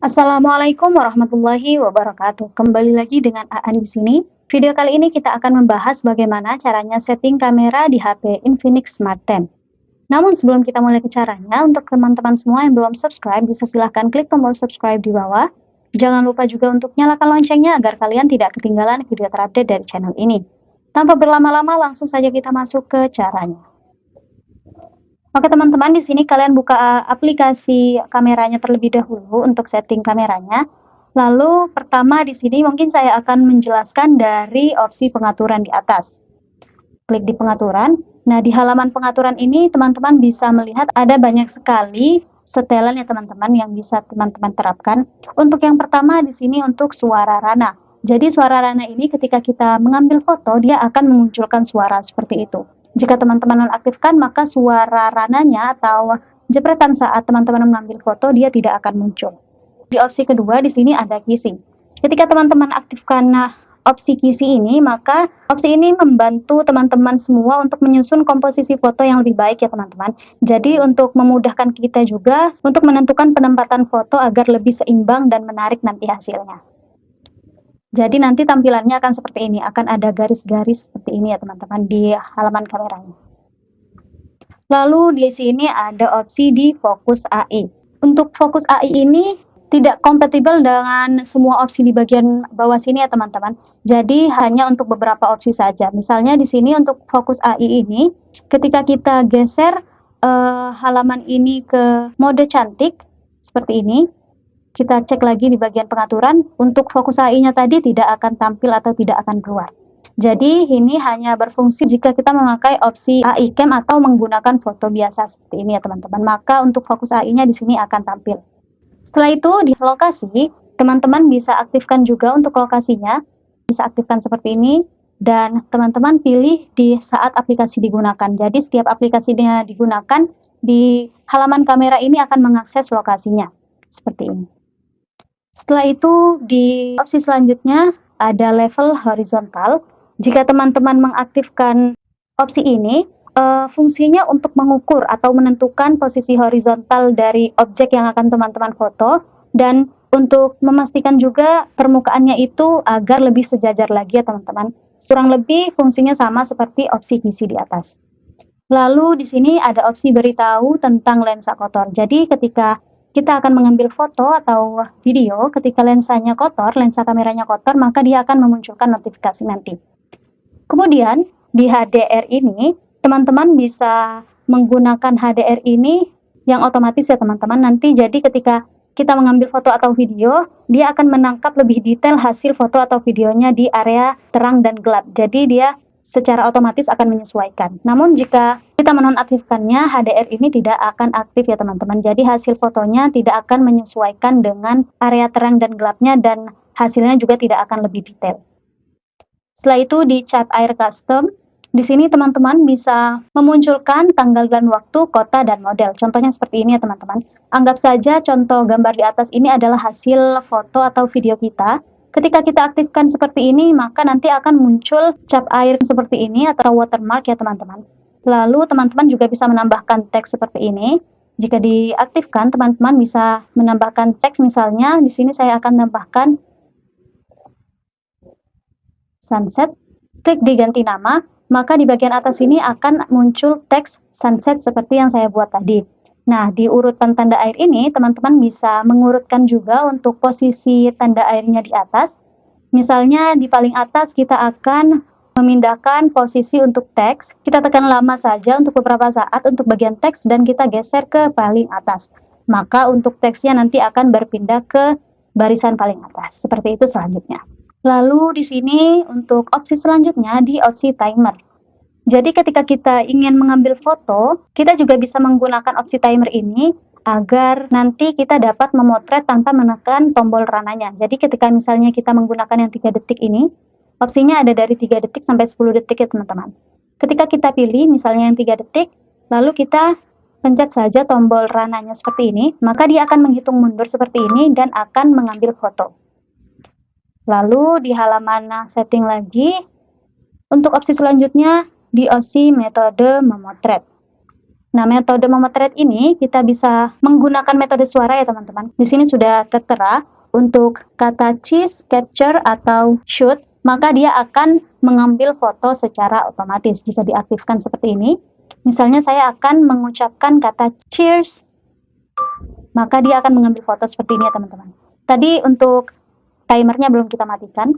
Assalamualaikum warahmatullahi wabarakatuh. Kembali lagi dengan Aan di sini. Video kali ini kita akan membahas bagaimana caranya setting kamera di HP Infinix Smart 10. Namun sebelum kita mulai ke caranya, untuk teman-teman semua yang belum subscribe, bisa silahkan klik tombol subscribe di bawah. Jangan lupa juga untuk nyalakan loncengnya agar kalian tidak ketinggalan video terupdate dari channel ini. Tanpa berlama-lama, langsung saja kita masuk ke caranya. Oke teman-teman, di sini kalian buka aplikasi kameranya terlebih dahulu untuk setting kameranya. Lalu pertama di sini mungkin saya akan menjelaskan dari opsi pengaturan di atas. Klik di pengaturan. Nah, di halaman pengaturan ini teman-teman bisa melihat ada banyak sekali setelan ya teman-teman yang bisa teman-teman terapkan. Untuk yang pertama di sini untuk suara rana. Jadi suara rana ini ketika kita mengambil foto dia akan memunculkan suara seperti itu. Jika teman-teman nonaktifkan maka suara rananya atau jepretan saat teman-teman mengambil foto dia tidak akan muncul. Di opsi kedua di sini ada kissing. Ketika teman-teman aktifkan opsi kisi ini, maka opsi ini membantu teman-teman semua untuk menyusun komposisi foto yang lebih baik ya teman-teman. Jadi untuk memudahkan kita juga untuk menentukan penempatan foto agar lebih seimbang dan menarik nanti hasilnya. Jadi nanti tampilannya akan seperti ini, akan ada garis-garis seperti ini ya teman-teman di halaman kameranya. Lalu di sini ada opsi di fokus AI. Untuk fokus AI ini tidak kompatibel dengan semua opsi di bagian bawah sini ya teman-teman. Jadi hanya untuk beberapa opsi saja. Misalnya di sini untuk fokus AI ini, ketika kita geser halaman ini ke mode cantik seperti ini, kita cek lagi di bagian pengaturan. Untuk fokus AI-nya tadi tidak akan tampil atau tidak akan keluar. Jadi ini hanya berfungsi jika kita memakai opsi AI Cam atau menggunakan foto biasa seperti ini ya teman-teman. Maka untuk fokus AI-nya di sini akan tampil. Setelah itu di lokasi, teman-teman bisa aktifkan juga untuk lokasinya. Bisa aktifkan seperti ini dan teman-teman pilih di saat aplikasi digunakan. Jadi setiap aplikasinya digunakan, di halaman kamera ini akan mengakses lokasinya. Seperti ini. Setelah itu di opsi selanjutnya ada level horizontal. Jika teman-teman mengaktifkan opsi ini, fungsinya untuk mengukur atau menentukan posisi horizontal dari objek yang akan teman-teman foto dan untuk memastikan juga permukaannya itu agar lebih sejajar lagi ya teman-teman. Kurang lebih fungsinya sama seperti opsi kisi di atas. Lalu di sini ada opsi beritahu tentang lensa kotor. Jadi ketika kita akan mengambil foto atau video, ketika lensanya kotor, lensa kameranya kotor, maka dia akan memunculkan notifikasi nanti. Kemudian di HDR ini, teman-teman bisa menggunakan HDR ini yang otomatis ya teman-teman. Nanti jadi ketika kita mengambil foto atau video, dia akan menangkap lebih detail hasil foto atau videonya di area terang dan gelap. Jadi dia secara otomatis akan menyesuaikan. Namun jika kita menonaktifkannya, HDR ini tidak akan aktif ya teman-teman. Jadi hasil fotonya tidak akan menyesuaikan dengan area terang dan gelapnya dan hasilnya juga tidak akan lebih detail. Setelah itu di Cat Air Custom, di sini teman-teman bisa memunculkan tanggal dan waktu, kota, dan model. Contohnya seperti ini ya teman-teman. Anggap saja contoh gambar di atas ini adalah hasil foto atau video kita. Ketika kita aktifkan seperti ini, maka nanti akan muncul cap air seperti ini atau watermark ya teman-teman. Lalu teman-teman juga bisa menambahkan teks seperti ini. Jika diaktifkan, teman-teman bisa menambahkan teks, misalnya di sini saya akan menambahkan sunset. Klik diganti nama, maka di bagian atas ini akan muncul teks sunset seperti yang saya buat tadi. Nah, di urutan tanda air ini, teman-teman bisa mengurutkan juga untuk posisi tanda airnya di atas. Misalnya di paling atas kita akan memindahkan posisi untuk teks. Kita tekan lama saja untuk beberapa saat untuk bagian teks dan kita geser ke paling atas. Maka untuk teksnya nanti akan berpindah ke barisan paling atas. Seperti itu selanjutnya. Lalu di sini untuk opsi selanjutnya di opsi timer. Jadi ketika kita ingin mengambil foto, kita juga bisa menggunakan opsi timer ini agar nanti kita dapat memotret tanpa menekan tombol rananya. Jadi ketika misalnya kita menggunakan yang 3 detik ini, opsinya ada dari 3 detik sampai 10 detik ya teman-teman. Ketika kita pilih misalnya yang 3 detik, lalu kita pencet saja tombol rananya seperti ini, maka dia akan menghitung mundur seperti ini dan akan mengambil foto. Lalu di halaman setting lagi, untuk opsi selanjutnya di opsi metode memotret. Nah, metode memotret ini kita bisa menggunakan metode suara ya teman-teman. Di sini sudah tertera untuk kata cheese, capture, atau shoot, maka dia akan mengambil foto secara otomatis jika diaktifkan seperti ini. Misalnya saya akan mengucapkan kata cheers, maka dia akan mengambil foto seperti ini ya teman-teman. Tadi untuk timernya belum kita matikan.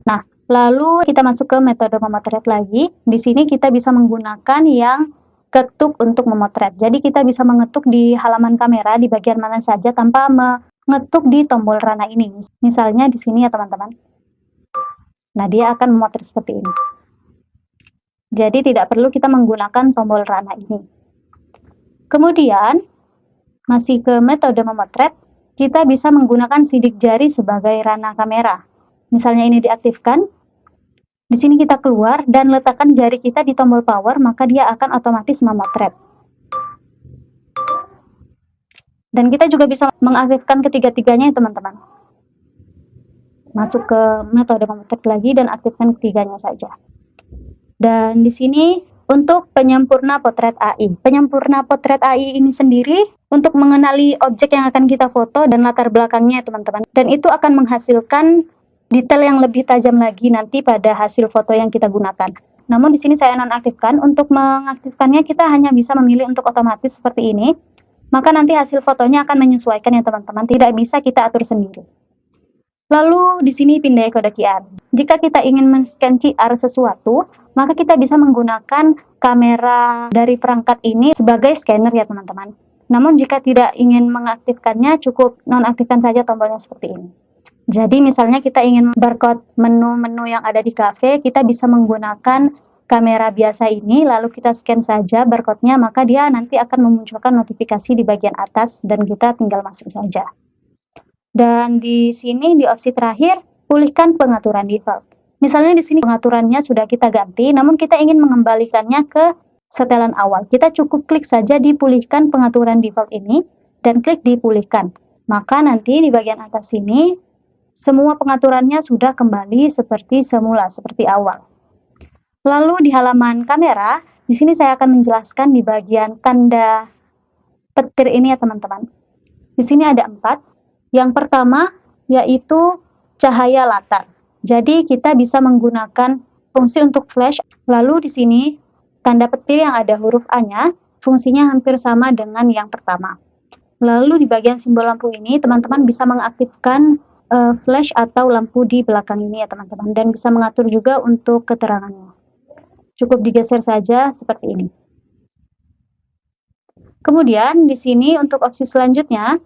Nah, lalu kita masuk ke metode memotret lagi. Di sini kita bisa menggunakan yang ketuk untuk memotret. Jadi kita bisa mengetuk di halaman kamera di bagian mana saja tanpa mengetuk di tombol rana ini. Misalnya di sini ya teman-teman. Nah, dia akan memotret seperti ini. Jadi tidak perlu kita menggunakan tombol rana ini. Kemudian, masih ke metode memotret, kita bisa menggunakan sidik jari sebagai rana kamera. Misalnya ini diaktifkan, di sini kita keluar dan letakkan jari kita di tombol power, maka dia akan otomatis memotret. Dan kita juga bisa mengaktifkan ketiga-tiganya ya teman-teman. Masuk ke metode memotret lagi dan aktifkan ketiganya saja. Dan di sini untuk penyempurna potret AI. Penyempurna potret AI ini sendiri untuk mengenali objek yang akan kita foto dan latar belakangnya ya teman-teman. Dan itu akan menghasilkan detail yang lebih tajam lagi nanti pada hasil foto yang kita gunakan. Namun di sini saya nonaktifkan. Untuk mengaktifkannya kita hanya bisa memilih untuk otomatis seperti ini. Maka nanti hasil fotonya akan menyesuaikan ya teman-teman. Tidak bisa kita atur sendiri. Lalu di sini pindai kode QR. Jika kita ingin men-scan QR sesuatu, maka kita bisa menggunakan kamera dari perangkat ini sebagai scanner ya teman-teman. Namun jika tidak ingin mengaktifkannya, cukup nonaktifkan saja tombolnya seperti ini. Jadi misalnya kita ingin barcode menu-menu yang ada di cafe, kita bisa menggunakan kamera biasa ini, lalu kita scan saja barcode-nya, maka dia nanti akan memunculkan notifikasi di bagian atas dan kita tinggal masuk saja. Dan di sini di opsi terakhir, pulihkan pengaturan default. Misalnya di sini pengaturannya sudah kita ganti, namun kita ingin mengembalikannya ke setelan awal. Kita cukup klik saja di pulihkan pengaturan default ini dan klik di pulihkan. Maka nanti di bagian atas sini semua pengaturannya sudah kembali seperti semula, seperti awal. Lalu di halaman kamera, di sini saya akan menjelaskan di bagian tanda petir ini ya teman-teman. Di sini ada 4. Yang pertama yaitu cahaya latar. Jadi kita bisa menggunakan fungsi untuk flash. Lalu di sini tanda petir yang ada huruf A-nya, fungsinya hampir sama dengan yang pertama. Lalu di bagian simbol lampu ini teman-teman bisa mengaktifkan flash atau lampu di belakang ini ya teman-teman, dan bisa mengatur juga untuk keterangannya. Cukup digeser saja seperti ini. Kemudian di sini untuk opsi selanjutnya,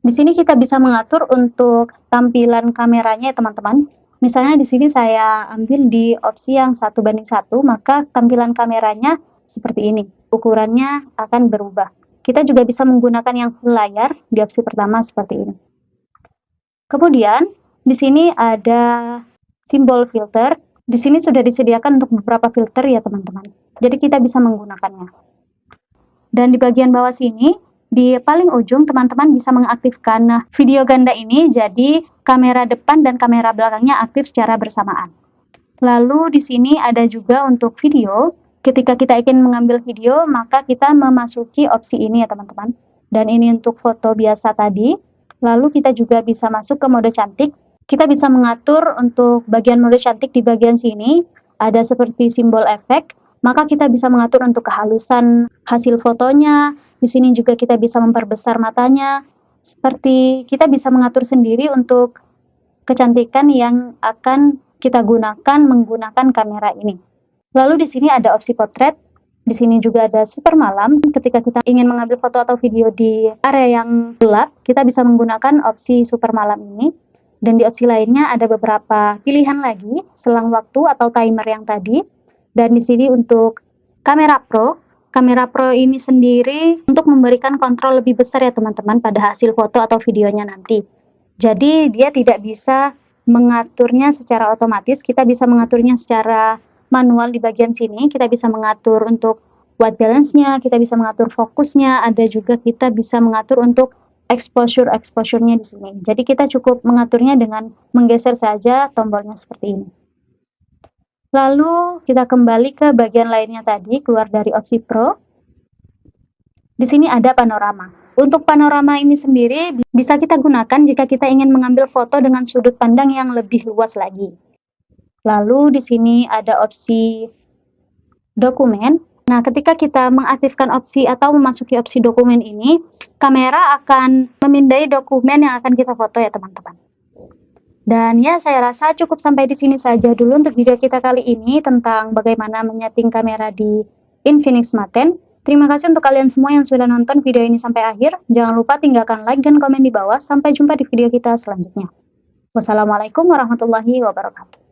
di sini kita bisa mengatur untuk tampilan kameranya ya teman-teman. Misalnya di sini saya ambil di opsi yang 1:1, maka tampilan kameranya seperti ini. Ukurannya akan berubah. Kita juga bisa menggunakan yang full layar di opsi pertama seperti ini. Kemudian di sini ada simbol filter. Di sini sudah disediakan untuk beberapa filter ya teman-teman. Jadi kita bisa menggunakannya. Dan di bagian bawah sini, di paling ujung teman-teman bisa mengaktifkan video ganda ini, jadi kamera depan dan kamera belakangnya aktif secara bersamaan. Lalu di sini ada juga untuk video. Ketika kita ingin mengambil video, maka kita memasuki opsi ini ya teman-teman. Dan ini untuk foto biasa tadi. Lalu kita juga bisa masuk ke mode cantik. Kita bisa mengatur untuk bagian mode cantik di bagian sini. Ada seperti simbol efek. Maka kita bisa mengatur untuk kehalusan hasil fotonya. Di sini juga kita bisa memperbesar matanya. Seperti kita bisa mengatur sendiri untuk kecantikan yang akan kita gunakan menggunakan kamera ini. Lalu di sini ada opsi potret. Di sini juga ada super malam. Ketika kita ingin mengambil foto atau video di area yang gelap, kita bisa menggunakan opsi super malam ini. Dan di opsi lainnya ada beberapa pilihan lagi, selang waktu atau timer yang tadi. Dan di sini untuk kamera pro ini sendiri untuk memberikan kontrol lebih besar ya teman-teman pada hasil foto atau videonya nanti. Jadi dia tidak bisa mengaturnya secara otomatis, kita bisa mengaturnya secara manual di bagian sini. Kita bisa mengatur untuk white balance-nya, kita bisa mengatur fokusnya, ada juga kita bisa mengatur untuk exposure-nya di sini. Jadi kita cukup mengaturnya dengan menggeser saja tombolnya seperti ini. Lalu kita kembali ke bagian lainnya tadi, keluar dari opsi Pro. Di sini ada panorama. Untuk panorama ini sendiri bisa kita gunakan jika kita ingin mengambil foto dengan sudut pandang yang lebih luas lagi. Lalu di sini ada opsi dokumen. Nah, ketika kita mengaktifkan opsi atau memasuki opsi dokumen ini, kamera akan memindai dokumen yang akan kita foto ya teman-teman. Dan ya, saya rasa cukup sampai di sini saja dulu untuk video kita kali ini tentang bagaimana menyeting kamera di Infinix Smart 10. Terima kasih untuk kalian semua yang sudah nonton video ini sampai akhir. Jangan lupa tinggalkan like dan komen di bawah. Sampai jumpa di video kita selanjutnya. Wassalamualaikum warahmatullahi wabarakatuh.